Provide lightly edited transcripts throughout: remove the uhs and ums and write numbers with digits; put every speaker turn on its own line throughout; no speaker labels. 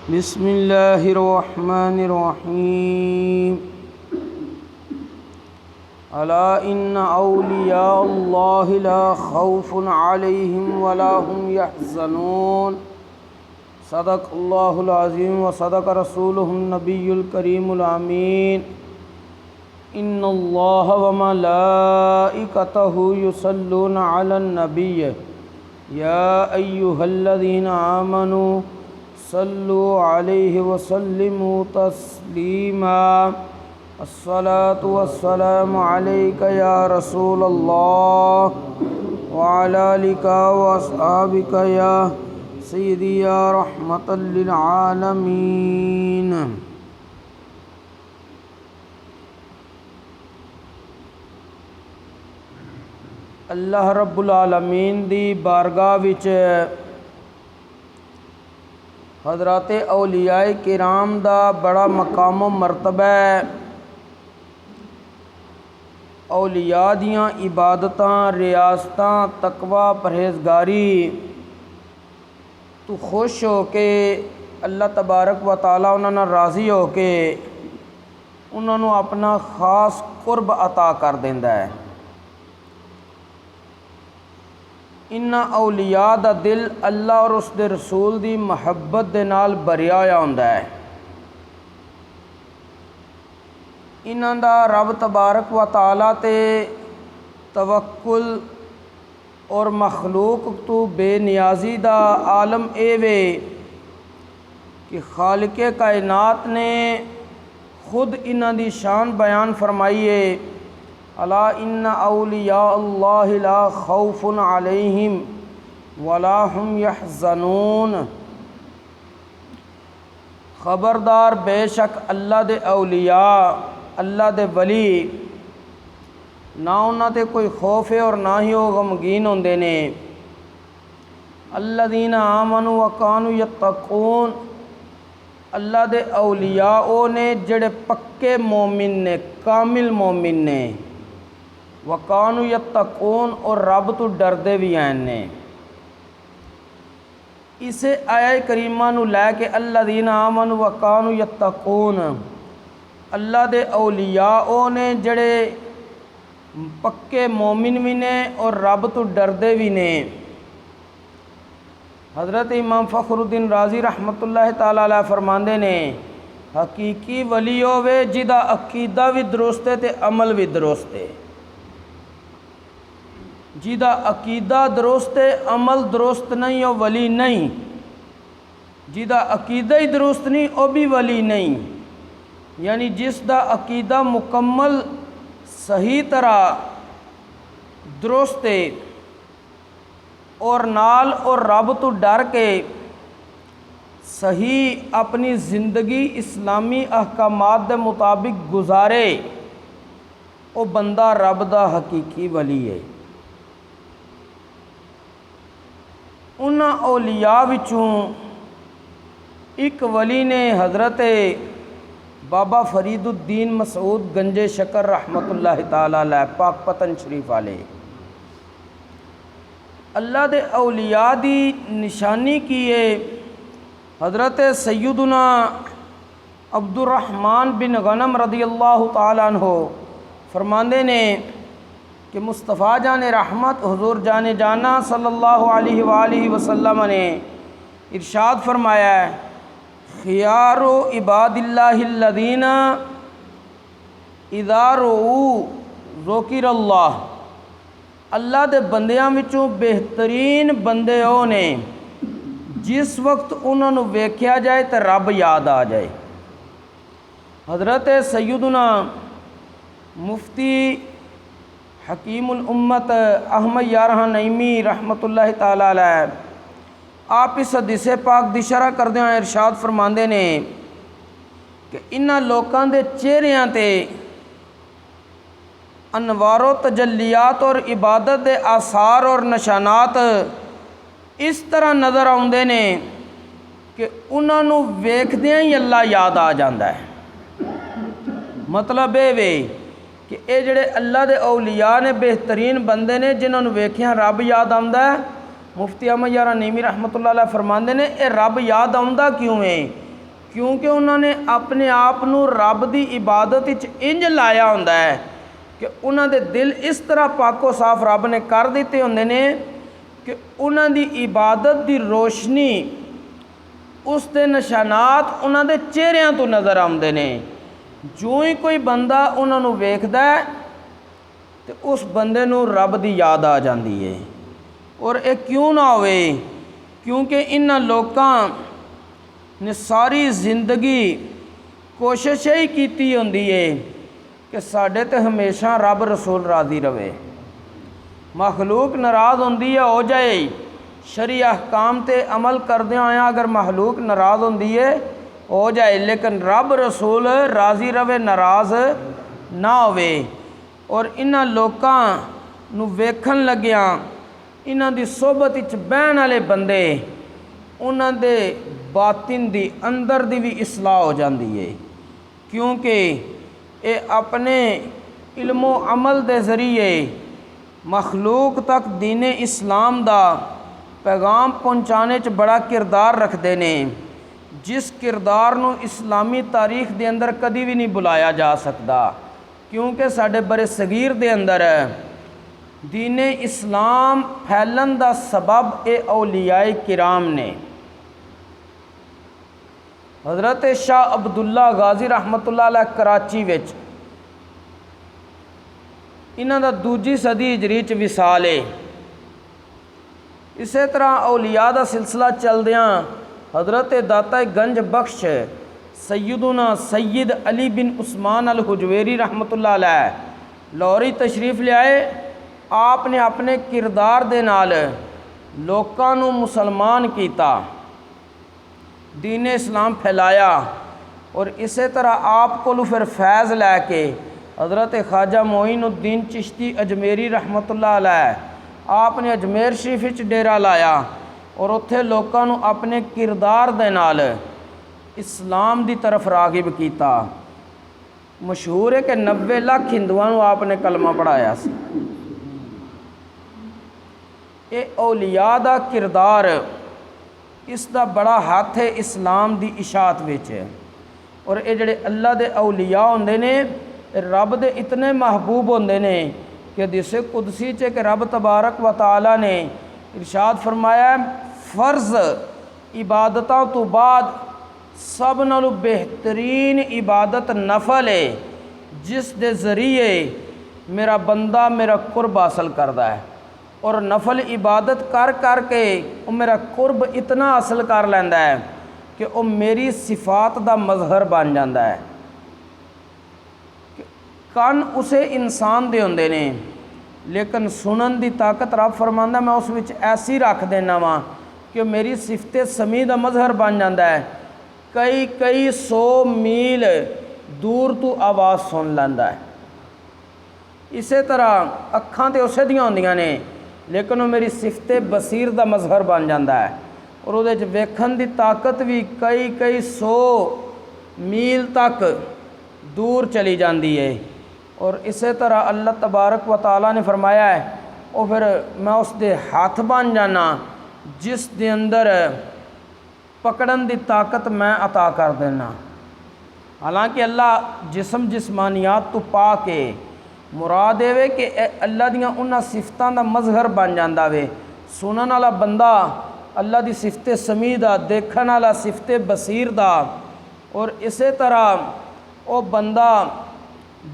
बिस्मिल्लाहिर्रहमानिर्रहीम। अला इन्ना औलिया अल्लाहि ला खौफुन अलैहिम वला हुम यहज़नून। सदक़ल्लाहुल अज़ीम व सदक़ रसूलुहुन नबियुल करीमुल आमीन। इन्नल्लाह व मलाइकतहु युसल्लूना अलन नबिय्य या अय्युहल्लज़ीना आमनू सल्लु अलैहि वसल्लिमु तस्लीमा। अस्सलातु वस्सलामु अलैका या रसूलल्लाह व अला आलिका व अस्हाबिका या सय्यदी या रहमतल लिल आलमीन। अल्लाह रब्बुल आलमीन दी बारगाह विच हज़रात औलियाए किराम दा बड़ा मकाम मरतबा है। औलिया दियां इबादतां, रियासतां, तकवा, परहेजगारी तो खुश हो के अल्लाह तबारक व ताला उन्होंने राज़ी हो के उन्होंने अपना ख़ास कुर्ब अता कर देंदा है। इन्ना औलिया दा दिल अल्लाह और उसके रसूल दी मुहब्बत दे नाल भरिया होया हुंदा है। इन्हां दा रब तबारक व ताला ते तवक्कुल और मखलूक तो बेनियाजी दा आलम ए वे कि खालिके कायनात ने खुद इन्हां दी शान बयान फरमाई है। अला इन्ना औलिया अल्लाहि ला खौफुन अलैहिम वला हुम यहज़नून। ख़बरदार बेशक अल्लाह दे औलिया, अल्लाह दे वली, ना उन्हां ते कोई खौफ है और ना ही वो गमगीन होंदे ने। अल्लज़ीना आमनू व कानू यत्तकून। अल्लाह दे औलिया ओ ने जड़े पक्के मोमिन ने, कामिल मोमिन ने। वकानु यत्तकून और रब तो डरदे भी हैं ने। इसे आया करीमा नू लैके अल्लज़ीना आमनू वकानु यत्तकून। अल्लाह दे औलिया ओ ने जड़े पक्के मोमिन भी ने और रब तो डरदे भी ने। हज़रत इमाम फ़खरुद्दीन राज़ी रहमतुल्लाह ताला अलैह फरमांदे ने, हकीकी वली होवे जिदा अकीदा भी दुरुस्त है ते अमल भी दुरुस्त है। जिदा अकीदा दुरुस्त है, अमल दुरुस्त नहीं, वो वली नहीं। जिदा अकीदा ही दुरुस्त नहीं, वो भी वली नहीं। यानी जिसदा अकीदा मुकम्मल सही तरह दुरुस्त है और नाल और रब तो डर के सही अपनी ज़िंदगी इस्लामी अहकामात के मुताबिक गुजारे, वो बंदा रब दा हकीकी वली है। उन्हां औलिया विचों एक वली ने हज़रत बाबा फरीदुद्दीन मसूद गंजे शकर रहमतुल्लाह ताला अलैह पाकपतन शरीफ वाले। अल्लाह दे औलिया दी निशानी की है। हज़रत सैयदुना अब्दुर्रहमान बिन गनम रदियल्लाहु ताला अन्हो फरमांदे ने कि मुस्तफ़ा जाने रहमत हुज़ूर जाने जाना सल्लल्लाहु अलैहि वसल्लम ने इरशाद फरमाया है, खियारो इबादिल्लाहिल्लज़ीना इज़ा रुऊ ज़ुकिरल्लाह। अल्लाह दे बंदियां विचों बेहतरीन बंदे ओ ने जिस वक्त उन्होंने वेख्या जाए तो रब याद आ जाए। हज़रत सैयदुना मुफ्ती हकीमुल उम्मत अहमद यारहा नईमी रहमतुल्लाह ताला अलैह आप इस हदीस पाक दी शरह करदे हुए इरशाद फरमांदे ने कि इन्हां लोकां दे चेहरियां ते अनवारो तजल्लियात और इबादत दे आसार और निशानात इस तरह नज़र आउंदे ने कि उन्हां नूं वेखदियां ही अल्लाह याद आ जांदा है। मतलब ये वे कि ये जड़े अल्लाह दे औलिया ने बेहतरीन बंदे ने जिन्होंने वेखिया रब याद आंदा है। मुफ्ती अहमद यारा नीमी रहमतुल्लाह अलैह फरमांदे ने ये रब याद आंदा क्यों है क्योंकि उन्होंने अपने आप ਨੂੰ ਰੱਬ ਦੀ ਇਬਾਦਤ ਵਿੱਚ ਇੰਜ ਲਾਇਆ ਹੁੰਦਾ ਹੈ ਕਿ ਉਹਨਾਂ ਦੇ ਦਿਲ ਇਸ ਤਰ੍ਹਾਂ ਪਾਕੋ ਸਾਫ਼ ਰੱਬ ਨੇ ਕਰ ਦਿੱਤੇ ਹੁੰਦੇ ਨੇ ਕਿ ਉਹਨਾਂ ਦੀ ਇਬਾਦਤ ਦੀ ਰੋਸ਼ਨੀ ਉਸ ਦੇ ਨਿਸ਼ਾਨਾਤ ਉਹਨਾਂ ਦੇ ਚਿਹਰਿਆਂ ਤੋਂ ਨਜ਼ਰ ਆਉਂਦੇ ਨੇ। ਜੋ ਹੀ ਕੋਈ ਬੰਦਾ ਉਹਨਾਂ ਨੂੰ ਵੇਖਦਾ ਤੇ ਉਸ ਬੰਦੇ ਨੂੰ ਰੱਬ ਦੀ ਯਾਦ ਆ ਜਾਂਦੀ ਹੈ। ਔਰ ਇਹ ਕਿਉਂ ਨਾ ਹੋਵੇ, ਕਿਉਂਕਿ ਇਹਨਾਂ ਲੋਕਾਂ ਨੇ ਸਾਰੀ ਜ਼ਿੰਦਗੀ ਕੋਸ਼ਿਸ਼ ਹੀ ਕੀਤੀ ਹੁੰਦੀ ਹੈ ਕਿ ਸਾਡੇ ਤੇ ਹਮੇਸ਼ਾ ਰੱਬ ਰਸੂਲ ਰਾਜ਼ੀ ਰਵੇ। ਮਖਲੂਕ ਨਾਰਾਜ਼ ਹੁੰਦੀ ਹੈ ਹੋ ਜਾਏ, शरी अहकाम ते अमल करदे होया अगर महलूक नाराज़ होंदी है हो जाए, लेकिन रब रसूल राज़ी रवे, नाराज़ ना होवे। और इन्हां लोकां नूं वेखण लग्या इन्हां दी सोहबत विच बहण वाले बंदे उन्हां दे बातिन दी अंदर दी भी इसलाह हो जाती है, क्योंकि ये अपने इल्मो अमल दे ज़रिए मखलूक तक दीन इस्लाम दा पैगाम पहुँचाने च बड़ा किरदार रखते हैं, जिस किरदार नूं इस्लामी तारीख दे अंदर कभी भी नहीं बुलाया जा सकता। क्योंकि साडे बड़े सगीर दे अंदर दीन इस्लाम फैलन दा सबब ए औलियाए किराम ने। हज़रत शाह अब्दुल्ला गाजी रहमतुल्लाह अलैह कराची विच इन्हां दा 2 सदी हिजरी च विसाल है। इस तरह औलिया का सिलसिला चलदियाँ हज़रत दाता गंज बख्श सैयदुना सैयद अली बिन उस्मान अल हुजवेरी रहमतुल्लाह अलैह लाहौरी तशरीफ़ लियाए। आपने अपने किरदार दे नाल लोकां नूं मुसलमान कीता, दीन इस्लाम फैलाया। और इस तरह आप को फिर फैज़ लैके हज़रत ख्वाजा मोइनुद्दीन चिश्ती अजमेरी रहमतुल्लाह अलैह आपने अजमेर शरीफ विच डेरा लाया और उत्थे लोकां नूं अपने किरदार दे नाल इस्लाम दी तरफ रागिब कीता। मशहूर है कि 90 लाख हिंदुआं नूं आपने कलमा पढ़ाया सी। ये औलिया दा किरदार इसदा बड़ा हाथ है इस्लाम दी इशात विच। और ये जिहड़े अल्लाह दे औलिया हुंदे ने रब दे इतने महबूब होंदे ने कि हदीस कुदसी च कि रब तबारक व तआला ने इरशाद फरमाया फ़र्ज़ इबादतों तो बाद सब नालों बेहतरीन इबादत नफल है, जिस दे ज़रिए मेरा बंदा मेरा कुर्ब हासिल करता है। और नफल इबादत कर कर के वो मेरा कुर्ब इतना हासिल कर लैंदा है कि वो मेरी सिफात दा मज़हर बन जाता है। कन उसे इंसान दे होंदे ने, लेकिन सुनन दी ताकत रब फरमांदा मैं उस विच ऐसी रख देना वा कि मेरी सिफते समी दा मज़हर बन जाता है। कई कई 100 मील दूर तो आवाज़ सुन लैंदा है। इस तरह अखां ते उसे दियां होंदियां ने, लेकिन वो मेरी सिफते बसीर दा मज़हर बन जाता है। और उहदे च वेखण दी ताकत भी कई कई 100 मील तक दूर चली जाती है। और इस तरह अल्लाह तबारक व तआला ने फरमाया है और फिर मैं उस दे हाथ बन जाना जिस दे अंदर पकड़न दी ताकत मैं अता कर देना। हालांकि अल्लाह जिस्म जिस्मानियात तो पा के मुराद देवे कि अल्लाह दियां उन्हां सिफतां दा मज़हर बन जाता वे। सुनन वाला बंदा अल्लाह दी सिफते समी दा, देखण वाला सिफते बसीर दा। और इस तरह वो बंदा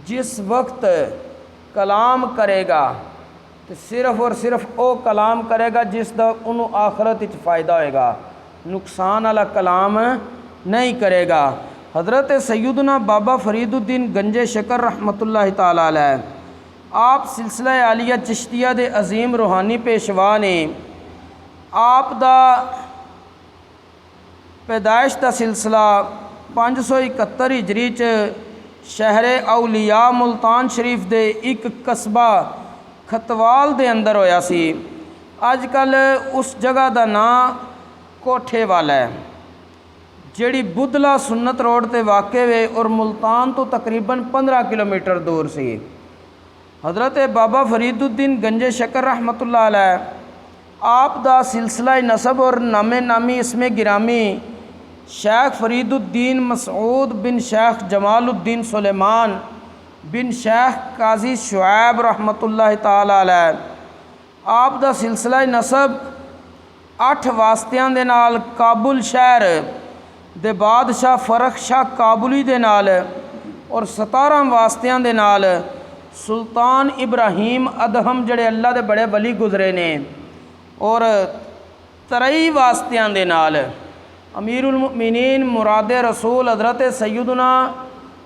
जिस वक्त कलाम करेगा तो सिर्फ और सिर्फ वो कलाम करेगा जिसका उन्होंने आखरत विच फ़ायदा होएगा, नुकसान वाला कलाम नहीं करेगा। हज़रत सैयदना बाबा फरीदुद्दीन गंजे शकर रहमतुल्लाह ताला अलैह आप सिलसिला आलिया चिश्तिया दे अजीम रूहानी पेशवा ने आप दा पैदाइश का सिलसिला 571 हिजरी च शहर औलिया मुल्तान शरीफ दे एक कस्बा खतवाल दे अंदर होया सी। अजकल उस जगह का नाम कोठे वाला है, जिहड़ी बुधला सुन्नत रोड ते वाक़े वे और मुल्तान तो तकरीबन 15 किलोमीटर दूर सी। हज़रत बाबा फरीदुद्दीन गंजे शकर रहमतुल्लाह अलैह आप दा सिलसिला नसब और नामे नामी इसमें गिरामी शेख फरीदुद्दीन मसऊद बिन शेख जमालुद्दीन सुलेमान बिन शेख काजी शुएब रहमतुल्लाह ताला अलैह। आप दा सिलसिला नसब 8 वास्तियां दे नाल काबुल शहर दे बादशाह फरख शाह काबुली दे नाल और 17 वास्तियां दे नाल सुल्तान इब्राहिम अदहम जड़े अल्लाह दे बड़े वली गुजरे ने और 23 वास्तियां दे नाल अमीरुल मुमिनीन मुराद रसूल हज़रत सैयदना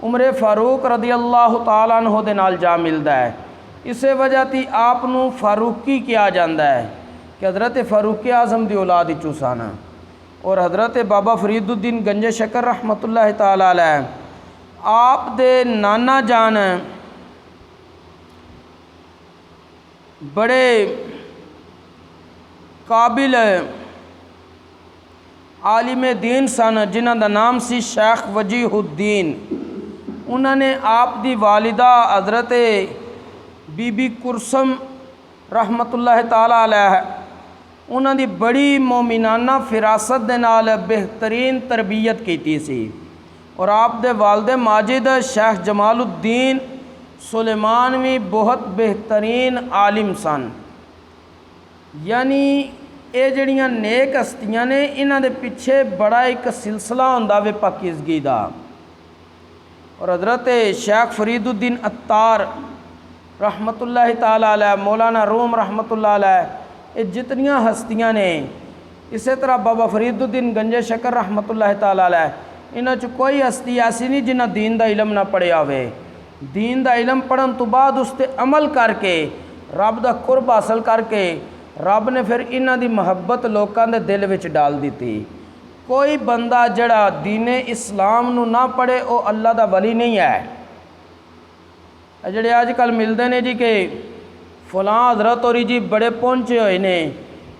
उमर फारूक रदी अल्लाह तआला अन्हु दे नाल जा मिलदा है। इस वजह ती आप नूं फारूकी किया जाता है कि हज़रत फारूक आज़म दी औलाद विचों सन। और हज़रत बाबा फरीदुद्दीन गंजे शकर रहमतुल्लाह तआला अलैह आप दे नाना जान बड़े काबिल आलिम दीन सन जिन्हां दा नाम सी शेख वजीहुद्दीन। उन्होंने आप दी वालिदा हज़रत बीबी कुरसम रहमतुल्लाह ताला अलैह उन्हां दी बड़ी मोमिनाना फिरासत दे नाल बेहतरीन तरबियत की सी। और आप दे वालदे माजिद शेख जमालुद्दीन सुलेमान भी बहुत बेहतरीन आलिम सन। यानी ये जड़ियाँ नेक हस्तियाँ ने इन्हां दे पिछे बड़ा एक सिलसिला हुंदा वे पाकीज़गी दा। और हज़रत शेख फरीदुद्दीन अत्तार रहमतुल्लाह ताला अलैह मौलाना रूम रहमतुल्लाह अलैह ये जितनियाँ हस्तियाँ ने इस तरह बाबा फरीदुद्दीन गंजे शकर रहमतुल्लाह ताला अलैह इन्हां च कोई हस्ती ऐसी नहीं जिन्हां दीन दा इलम ना पढ़िया होवे। दीन दा इलम पढ़न तो बाद उस ते अमल करके रब दा कुर्ब हासिल करके रब ने फिर इन्हां दी मुहब्बत लोकां दे दिल विच डाल दी। कोई बंदा जड़ा दीने इस्लाम नू ना पढ़े वो अल्लाह दा वली नहीं है। जड़े अजकल मिलते हैं जी कि फलां हज़रत होरी जी बड़े पहुँचे हुए ने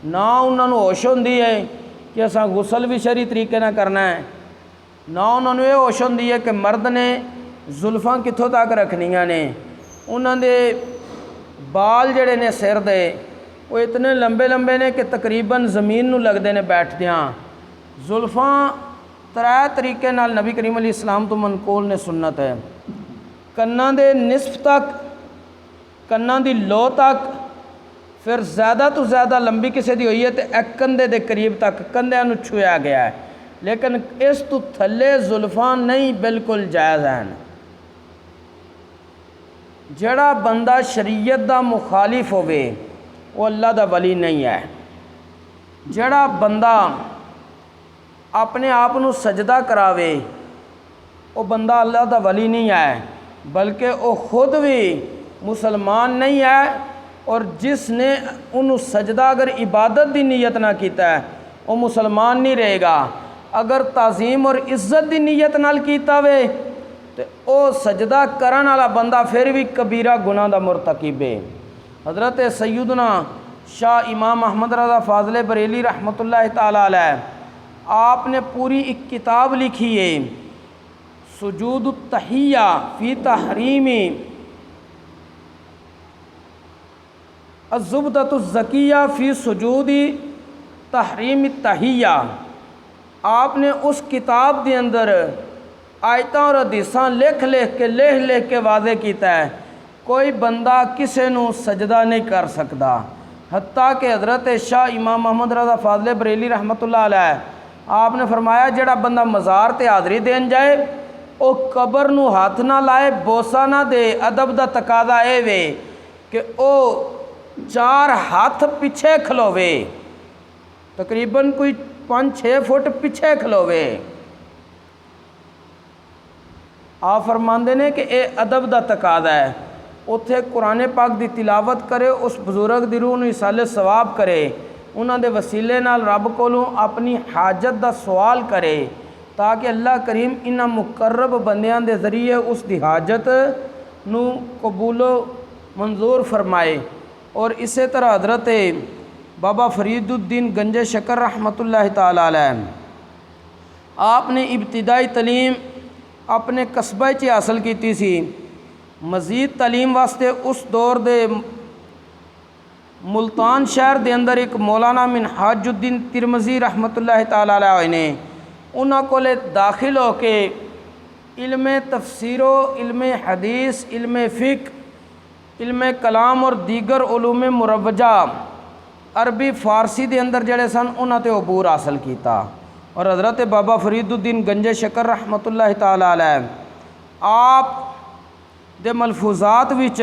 ना उन्होंने होश होंदी है कि असां गुसल भी शरी तरीके ना करना है ना उन्होंने ये होश होंदी है कि मर्द ने जुल्फां कित्थों तक रखनियां ने। उन्हां दे बाल जड़े ने सिर दे वो इतने लंबे लंबे ने कि तकरीबन ज़मीन नू लगदे ने बैठदियां। जुल्फां 3 तरीके नाल नबी करीम अलैहि सलाम तो मनकूल ने सुन्नत है। कन्नां दे निसफ तक कन्नां दी लो तक फिर ज़्यादा तो ज़्यादा लंबी किसी दी हुई है तो एक कंधे दे करीब तक कंधियां नू छुया गया है। लेकिन इस तो थल्ले जुल्फां नहीं बिल्कुल जायज़ हैं। जड़ा बंदा शरीयत दा मुखालिफ होवे वो अल्लाह दा वली नहीं है। जड़ा बंदा अपने आप नू सजदा करावे वो बंदा अल्लाह दा वली नहीं है बल्कि वो खुद भी मुसलमान नहीं है। और जिसने उन्होंने सजदा अगर इबादत की नीयत ना किया है वो मुसलमान नहीं रहेगा। अगर ताज़ीम और इज़्ज़त की नीयत नाल कीता वे तो वो सजदा करन वाला बंदा फिर भी कबीरा गुनाह दा मुरतकिब है। हज़रत सैयदना शाह इमाम अहमद रज़ा फ़ाज़िल बरेली रहमतुल्लाह ताला अलैह आपने पूरी एक किताब लिखी है सुजूद तहिया फ़ी तहरीमी अज़ुबदतुज़्ज़किया फ़ी सुजूदी तहरीम तहिया। आपने उस किताब के अंदर आयतां और हदीसां लिख के वाज़े किया है कोई बंदा किसी नू सजदा नहीं कर सकता। हत्ता कि हज़रत शाह इमाम मोहम्मद रज़ा फ़ाज़िल बरेली रहमतुल्लाह अलैह आपने फरमाया जड़ा बंदा मज़ार ते हाज़री देन जाए वो कबर नू हाथ ना लाए बोसा ना दे। अदब दा तकाज़ा ये वे कि वो 4 हाथ पिछे खलोवे तकरीबन कोई 5-6 फुट पिछे खलोवे। आप फरमाते ने कि ये अदब दा तकाज़ा है। उत्थे कुरान पाक की तिलावत करे उस बुजुर्ग की रूह नूं इसाले सवाब करे उन्हां दे वसीले नाल रब कोलों अपनी हाजत दा सवाल करे ताकि अल्लाह करीम इन्हां मुकर्रब बंदियां दे ज़रिए उस दी हाजत नूं कबूलो मंजूर फरमाए। और इस तरह हज़रत बाबा फरीदुद्दीन गंजे शकर रहमतुल्लाह ताला अलैह आपने इब्तिदाई तलीम अपने कस्बे च हासिल की सी। मज़ीद तलीम वास्ते उस दौर दे मुल्तान शहर के अंदर एक मौलाना मिनहाजुद्दीन तिरमज़ी रहमतुल्लाह ताला अलैह ने उन्हां कोले दाखिल हो के इल्म तफसीरो, इल्म हदीस, इल्म फ़िक़्ह, इल्म कलाम और दीगर उलूम मुरवजा अरबी फ़ारसी के अंदर जड़े सन उन्हां ते अबूर हासिल किया। और हज़रत बाबा फरीदुद्दीन गंजे शकर रहमतुल्लाहि ताला अलैह आप दे मलफूजात विच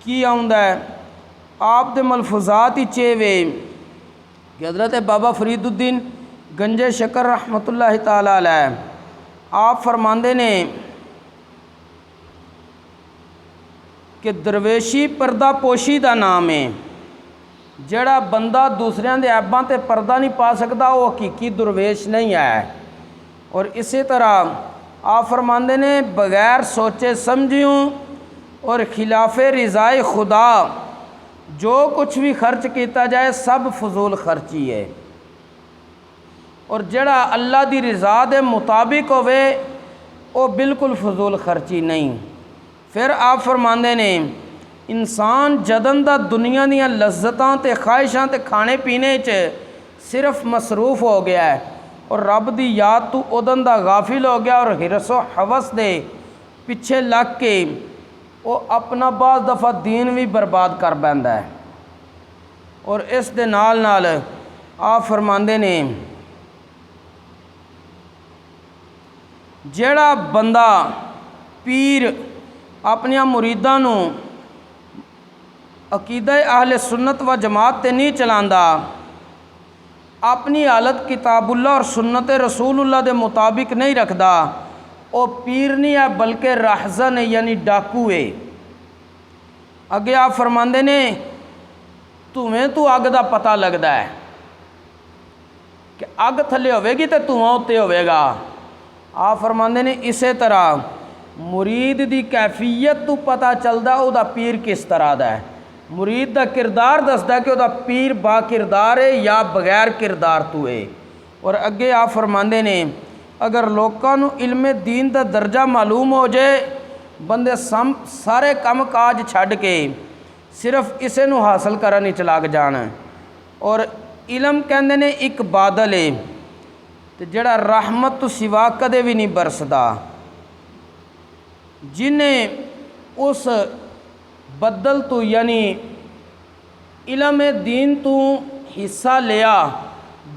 की आउंदा है, आप दे मलफूजात विच वे कि हज़रत बाबा फरीदुद्दीन गंजे शकर रहमतुल्लाहि ताला अलैह आप फरमांदे ने कि दरवेशी पर्दा पोशी का नाम है। जड़ा बंदा दूसरियां दे ऐबां ते पर्दा नहीं पा सकता वो हकीकी दरवेश नहीं है। और इसी तरह आप फरमांदे ने बग़ैर सोचे समझियों और खिलाफ़े रिज़ाए खुदा जो कुछ भी खर्च किया जाए सब फजूल खर्ची है। और जड़ा अल्लाह दी रज़ा दे मुताबिक होवे वो बिल्कुल फजूल खर्ची नहीं। फिर आप फरमांदे ने इंसान जदन दा दुनिया दीयां लज्जतां ते ख्वाहिशां ते खाने पीने च सिर्फ मसरूफ़ हो गया है और रब दी याद तो उदन दा गाफिल हो गया और हिरसो हवस दे पिछे लग के वो अपना बाज़ दफ़ा दीन भी बर्बाद कर बैंदा है। और इस दे नाल नाल आप फरमांदे ने जेड़ा बंदा पीर अपनिया मुरीदां नूं अकीदा अहले सुन्नत व जमात ते नहीं चलांदा, अपनी हालत किताबुल्लाह और सुन्नत रसूलुल्लाह दे मुताबिक नहीं रखदा, वो पीर नहीं है बल्कि राहज़न है यानी डाकू है। अगे आप फरमांदे ने धुएं तो अग का पता लगता है कि अग थले होवेगी तो धुआं उत्ते होवेगा। आप फरमांदे ने इसे तरह मुरीद दी कैफियत तो पता चलता उहदा पीर किस तरह का है। मुरीद का किरदार दसदा कि उहदा पीर बा किरदार है या बगैर किरदार तो है। और अगे आप फरमांदे ने अगर लोगों नूं इल्मे दीन का दर्जा मालूम हो जाए बंदे सारे काम काज छड्ड के सिर्फ इसे नूं हासिल करन विच लग जाण। और इलम कहंदे ने एक बादल है ते जिहड़ा रहमत तो सिवा कदे भी नहीं बरसदा। जिन्हें उस बदल तो यानी इल्म दीन तो हिस्सा लिया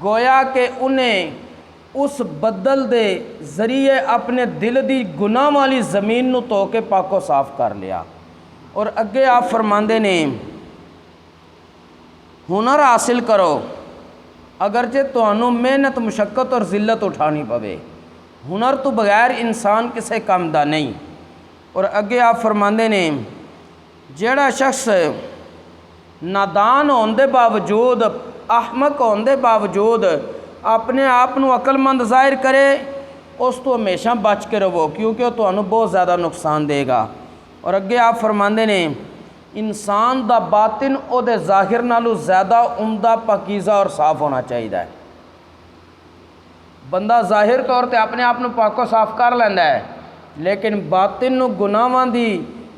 गोया कि उन्हें उस बदल दे ज़रिए अपने दिल दी गुनाह वाली ज़मीन नूं धो के पाको साफ कर लिया। और अगे आप फरमांदे ने हुनर हासिल करो अगरचे तुहानू मेहनत मुशक्क़त और ज़िल्लत उठानी पवे, हुनर तो बगैर इंसान किसी काम दा नहीं। और अगे आप फरमांदे ने जेड़ा शख्स नादान होने के बावजूद अहमक होने के बावजूद अपने आप को अकलमंद जाहिर करे उस तो हमेशा बच के रहो क्योंकि वह तुहानू बहुत ज़्यादा नुकसान देगा। और अगे आप फरमांदे ने इंसान दा बातिन उहदे ज़ाहिर नालों ज़्यादा उम्दा पाकीज़ा और साफ होना चाहिए। बंदा ज़ाहिर तौर पर अपने आप को पाको साफ कर लैंदा है लेकिन बातिन नूं गुनाहां दी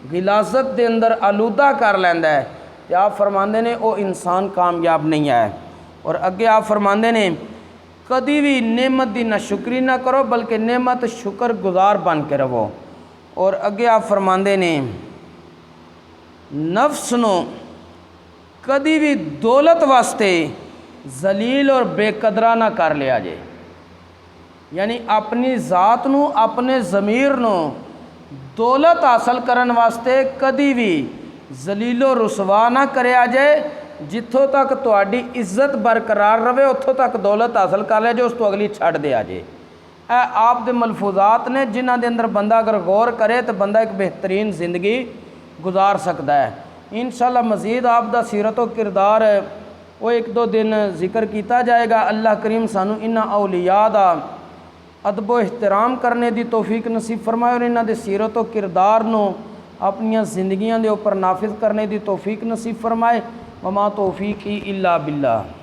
गिलाजत दे अंदर आलूदा कर लैंदा है तो आप फरमांदे ने वो इंसान कामयाब नहीं है। और अगे आप फरमांदे ने कदी भी नेमत दी नाशुक्री ना करो बल्कि नेमत शुक्र गुजार बन के रहो। और अगे आप फरमांदे ने नफ्स नूं कदी भी दौलत वास्ते जलील और बेकदरा ना कर लिया जे, यानी अपनी ज़ात नूं अपने ज़मीर नूं दौलत हासिल करन वास्ते कदी भी जलीलो रुसवा ना करया जाए। जिथों तक तुहाडी इज्जत बरकरार रहे उत्थों तक दौलत हासिल कर लिया जाए, उस तो अगली छड्ड दिया जाए। यह आप दे मलफूजात ने जिन्हां दे अंदर बंदा अगर गौर करे तो बंदा एक बेहतरीन ज़िंदगी गुजार सकता है। इंशाअल्लाह मज़ीद आप दा सीरत व किरदार वो एक दो दिन जिक्र किया जाएगा। अल्लाह करीम सानू इन्हां औलिया दा अदब व एहतराम करने की तौफीक नसीब फरमाए और इन्हां दे सीरत व किरदार नूं अपनियां जिंदगियां दे उपर नाफिज करने की तौफीक नसीब फरमाए। वमा तौफीकी इल्ला बिल्लाह।